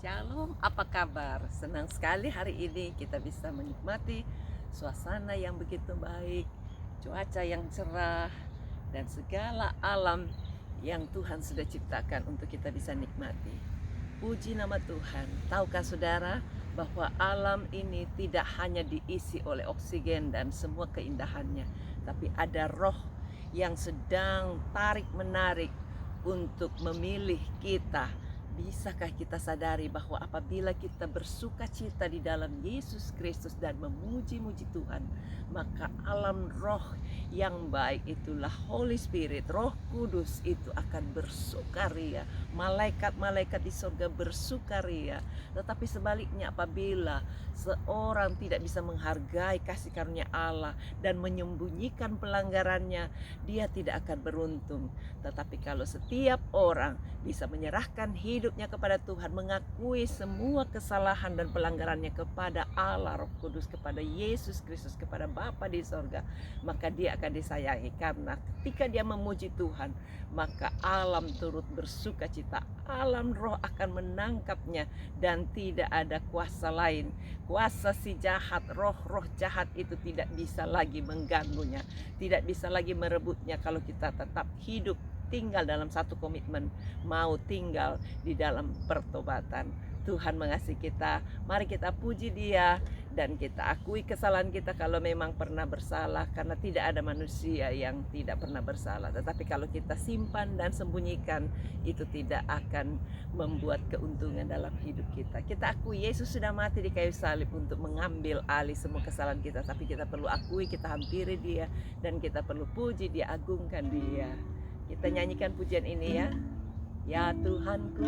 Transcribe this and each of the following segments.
Shalom, apa kabar? Senang sekali hari ini kita bisa menikmati suasana yang begitu baik, cuaca yang cerah, dan segala alam yang Tuhan sudah ciptakan untuk kita bisa nikmati. Puji nama Tuhan. Tahukah saudara bahwa alam ini tidak hanya diisi oleh oksigen dan semua keindahannya, tapi ada roh yang sedang tarik-menarik untuk memilih kita. Bisakah kita sadari bahwa apabila kita bersuka cita di dalam Yesus Kristus dan memuji-muji Tuhan, maka alam roh yang baik itulah Holy Spirit, Roh Kudus itu akan bersukaria. Malaikat-malaikat di surga bersukaria. Tetapi sebaliknya apabila seorang tidak bisa menghargai kasih karunia Allah dan menyembunyikan pelanggarannya, dia tidak akan beruntung. Tetapi kalau setiap orang bisa menyerahkan hidupnya kepada Tuhan, mengakui semua kesalahan dan pelanggarannya kepada Allah, Roh Kudus, kepada Yesus Kristus, kepada Bapa di sorga, maka dia akan disayangi. Karena ketika dia memuji Tuhan, maka alam turut bersuka cita, alam roh akan menangkapnya, dan tidak ada kuasa lain, kuasa si jahat, roh-roh jahat itu tidak bisa lagi mengganggunya, tidak bisa lagi merebutnya kalau kita tetap hidup tinggal dalam satu komitmen, mau tinggal di dalam pertobatan. Tuhan mengasihi kita, mari kita puji Dia dan kita akui kesalahan kita kalau memang pernah bersalah, karena tidak ada manusia yang tidak pernah bersalah. Tetapi kalau kita simpan dan sembunyikan, itu tidak akan membuat keuntungan dalam hidup kita. Kita akui Yesus sudah mati di kayu salib untuk mengambil alih semua kesalahan kita, tapi kita perlu akui, kita hampiri Dia, dan kita perlu puji Dia, agungkan Dia. Kita nyanyikan pujian ini ya. Ya Tuhanku,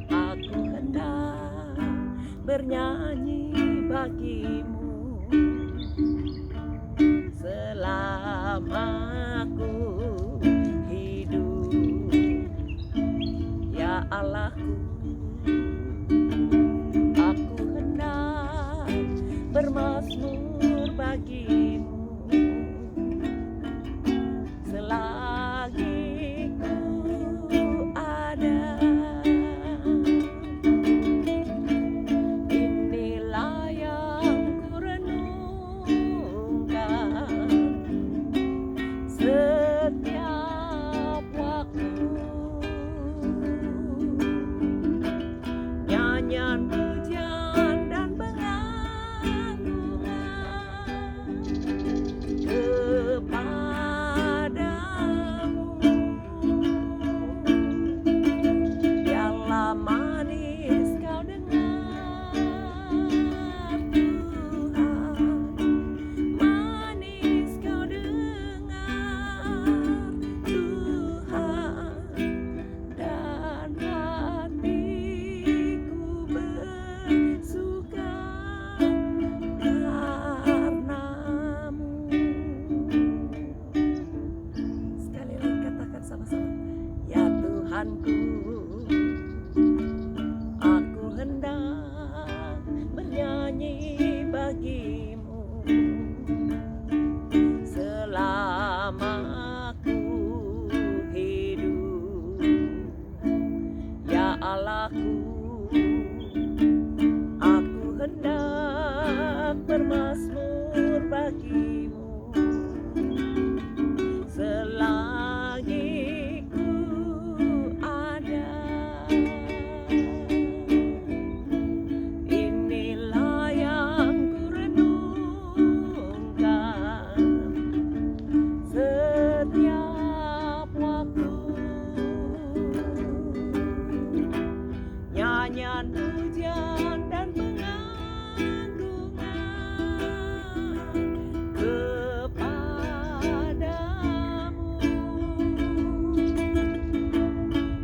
aku hendak bernyanyi bagimu selama aku hidup. Ya Allahku, aku hendak bermazmur bagimu selagi ku ada. Inilah yang ku renungkan setiap waktu. Nyanyian pujian dan pengagungan kepadamu. Biarlah manis kau dengar Tuhan, manis kau dengar Tuhan, dan hatiku bersuka karenamu. Sekali lagi katakan sama-sama. Ya Tuhanku, aku hendak bernyanyi bagimu selama aku hidup. Ya Allahku, aku hendak bermazmur bagimu selagi ku ada. Inilah yang ku renungkan setiap waktu. Nyanyian pujian dan pengagungan kepadamu.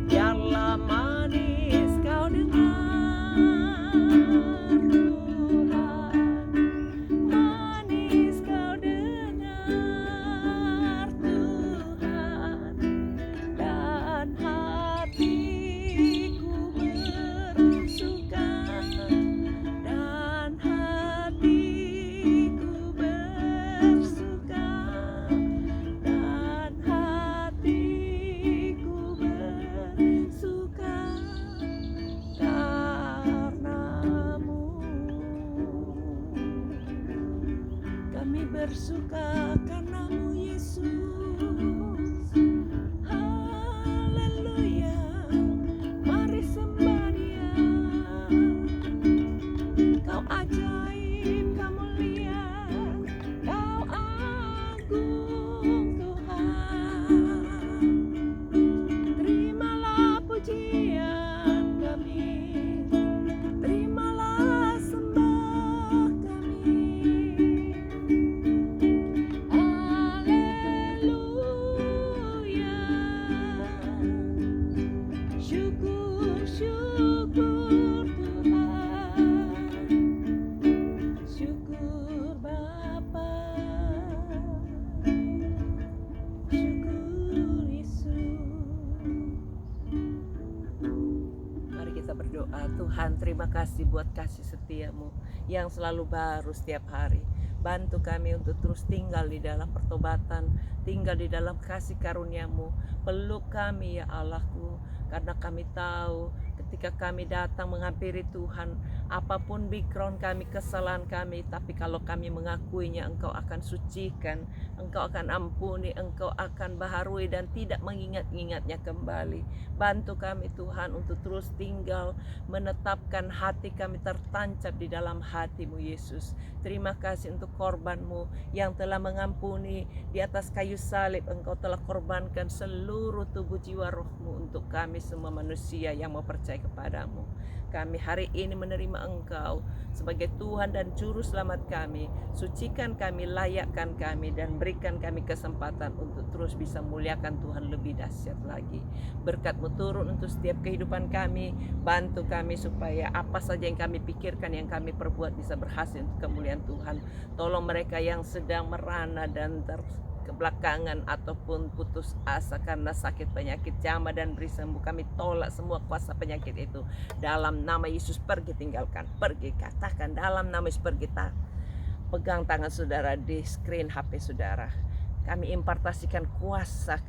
Biarlah manis kau dengar Tuhan, manis kau dengar Tuhan, dan hatiku bersuka syukur Tuhan, syukur Bapa, syukur Yesus. Mari kita berdoa. Tuhan, terima kasih buat kasih setiamu yang selalu baru setiap hari. Bantu kami untuk terus tinggal di dalam pertobatan, tinggal di dalam kasih karuniamu. Peluk kami ya Allahku, karena kami tahu ketika kami datang menghampiri Tuhan, apapun background kami, kesalahan kami, tapi kalau kami mengakuinya, Engkau akan sucikan, Engkau akan ampuni, Engkau akan baharui dan tidak mengingat-ingatnya kembali. Bantu kami Tuhan untuk terus tinggal, menetapkan hati kami tertancap di dalam hati-Mu Yesus. Terima kasih untuk korban-Mu yang telah mengampuni di atas kayu salib. Engkau telah korbankan seluruh tubuh jiwa roh-Mu untuk kami semua manusia yang mau percaya kepadamu. Kami hari ini menerima Engkau sebagai Tuhan dan Juru Selamat kami. Sucikan kami, layakkan kami, dan berikan kami kesempatan untuk terus bisa muliakan Tuhan lebih dahsyat lagi. Berkat-Mu turun untuk setiap kehidupan kami. Bantu kami supaya apa saja yang kami pikirkan, yang kami perbuat bisa berhasil untuk kemuliaan Tuhan. Tolong mereka yang sedang merana dan kebelakangan ataupun putus asa karena sakit penyakit, jamah dan beri sembuh. Kami tolak semua kuasa penyakit itu dalam nama Yesus. Pergi, tinggalkan, pergi, katakan dalam nama Yesus, pergi. Pegang tangan saudara di screen HP saudara. Kami impartasikan kuasa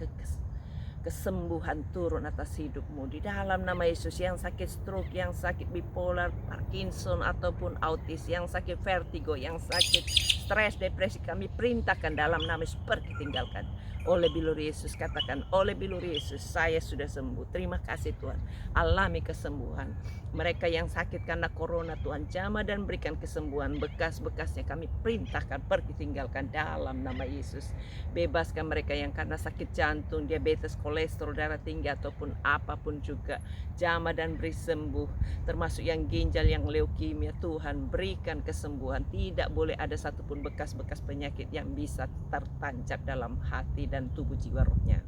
kesembuhan turun atas hidupmu di dalam nama Yesus. Yang sakit stroke, yang sakit bipolar, Parkinson ataupun autis, yang sakit vertigo, yang sakit stres, depresi, kami perintahkan dalam nama Yesus, pergi, tinggalkan. Oleh bilur Yesus, katakan, oleh bilur Yesus saya sudah sembuh. Terima kasih Tuhan, alami kesembuhan. Mereka yang sakit karena corona, Tuhan jamah dan berikan kesembuhan. Bekas-bekasnya kami perintahkan, pergi, tinggalkan dalam nama Yesus. Bebaskan mereka yang karena sakit jantung, diabetes, kolesterol, darah tinggi ataupun apapun juga, jamah dan beri sembuh. Termasuk yang ginjal, yang leukemia, Tuhan berikan kesembuhan. Tidak boleh ada satupun bekas-bekas penyakit yang bisa tertancap dalam hati dan tubuh jiwa rohnya.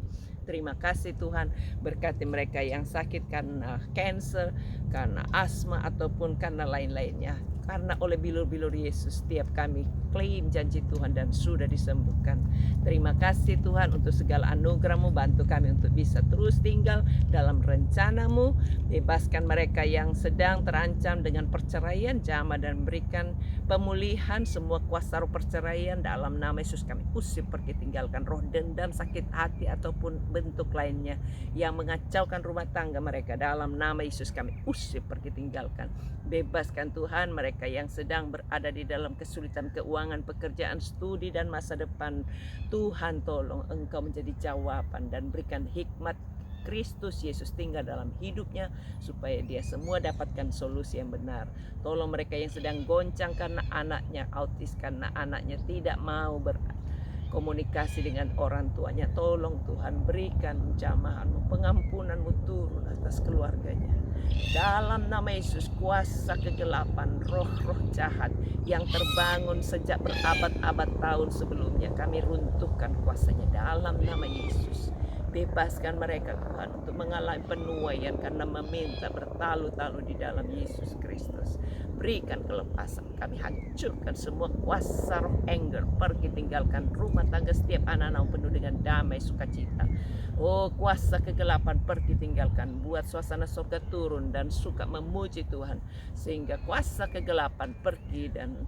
Terima kasih Tuhan, berkati mereka yang sakit karena cancer, karena asma ataupun karena lain-lainnya. Karena oleh bilur-bilur Yesus setiap kami klaim janji Tuhan dan sudah disembuhkan. Terima kasih Tuhan untuk segala anugerah-Mu. Bantu kami untuk bisa terus tinggal dalam rencana-Mu. Bebaskan mereka yang sedang terancam dengan perceraian, jamah dan berikan pemulihan semua kuasa roh perceraian dalam nama Yesus. Kami usir, pergi, tinggalkan roh dendam, sakit hati ataupun bentuk lainnya yang mengacaukan rumah tangga mereka dalam nama Yesus. Kami usir, pergi, tinggalkan. Bebaskan Tuhan mereka yang sedang berada di dalam kesulitan keuangan, pekerjaan, studi dan masa depan. Tuhan tolong Engkau menjadi jawaban dan berikan hikmat Kristus Yesus tinggal dalam hidupnya supaya dia semua dapatkan solusi yang benar. Tolong mereka yang sedang goncang karena anaknya autis, karena anaknya tidak mau berkomunikasi dengan orang tuanya. Tolong Tuhan berikan jamahan-Mu, pengampunan-Mu turun atas keluarganya. Dalam nama Yesus, kuasa kegelapan, roh-roh jahat yang terbangun sejak berabad-abad tahun sebelumnya, kami runtuhkan kuasanya dalam nama Yesus. Bebaskan mereka Tuhan untuk mengalami penuaian karena meminta bertalu-talu di dalam Yesus Kristus. Berikan kelepasan, kami hancurkan semua kuasa roh anger, pergi, tinggalkan rumah tangga setiap anak-anak penuh dengan damai sukacita. Oh, kuasa kegelapan pergi, tinggalkan. Buat suasana surga turun dan suka memuji Tuhan, sehingga kuasa kegelapan pergi dan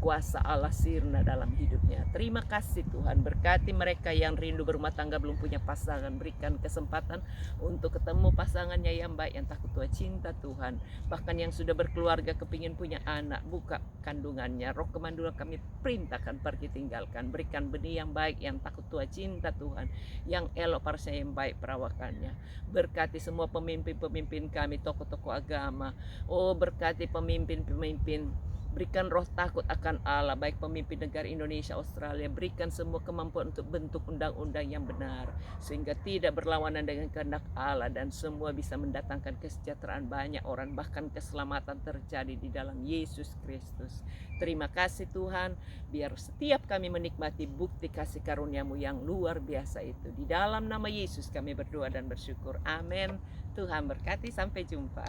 kuasa Allah sirna dalam hidupnya. Terima kasih Tuhan, berkati mereka yang rindu berumah tangga belum punya pasangan. Berikan kesempatan untuk ketemu pasangannya yang baik, yang takut Tuhan, cinta Tuhan. Bahkan yang sudah berkeluarga kepingin punya anak, buka kandungannya. Roh kemandulan kami perintahkan, pergi, tinggalkan. Berikan benih yang baik, yang takut Tuhan, cinta Tuhan, yang elok parasnya yang baik perawakannya. Berkati semua pemimpin-pemimpin kami, tokoh-tokoh agama. Oh, berkati pemimpin-pemimpin. Berikan roh takut akan Allah, baik pemimpin negara Indonesia, Australia. Berikan semua kemampuan untuk bentuk undang-undang yang benar, sehingga tidak berlawanan dengan kehendak Allah, dan semua bisa mendatangkan kesejahteraan banyak orang, bahkan keselamatan terjadi di dalam Yesus Kristus. Terima kasih Tuhan, biar setiap kami menikmati bukti kasih karunia-Mu yang luar biasa itu. Di dalam nama Yesus kami berdoa dan bersyukur. Amin. Tuhan berkati, sampai jumpa.